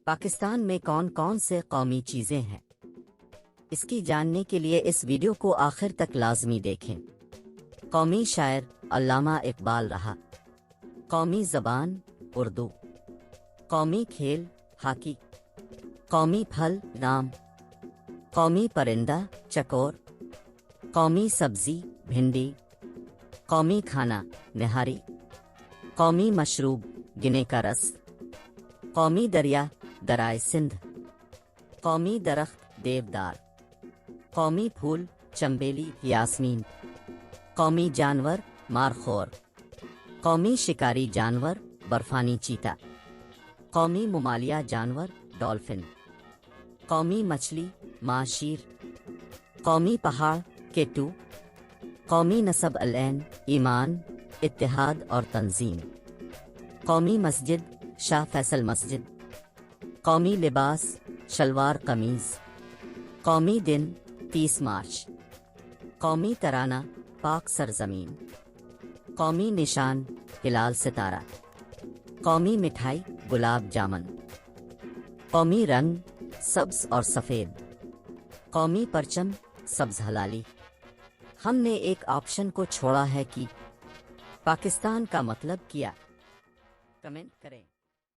پاکستان میں کون کون سے قومی چیزیں ہیں؟ اس کی جاننے کے لیے اس ویڈیو کو آخر تک لازمی دیکھیں۔ قومی شاعر علامہ اقبال رہا۔ قومی زبان اردو۔ قومی کھیل ہاکی۔ قومی پھل آم۔ قومی پرندہ چکور۔ قومی سبزی بھنڈی۔ قومی کھانا نہاری۔ قومی مشروب گنے کا رس۔ قومی دریا درائے سندھ۔ قومی درخت دیودار۔ قومی پھول چنبیلی یاسمین۔ قومی جانور مارخور۔ قومی شکاری جانور برفانی چیتا۔ قومی ممالیہ جانور ڈولفن۔ قومی مچھلی ماہ شیر۔ قومی پہاڑ کیٹو۔ قومی نسب العین ایمان اتحاد اور تنظیم۔ قومی مسجد شاہ فیصل مسجد۔ قومی لباس شلوار قمیض۔ قومی دن 30 مارچ۔ قومی ترانہ پاک سرزمین۔ قومی نشان ہلال ستارہ۔ قومی مٹھائی گلاب جامن۔ قومی رنگ سبز اور سفید۔ قومی پرچم سبز ہلالی۔ ہم نے ایک آپشن کو چھوڑا ہے کہ پاکستان کا مطلب کیا؟ کمنٹ کریں۔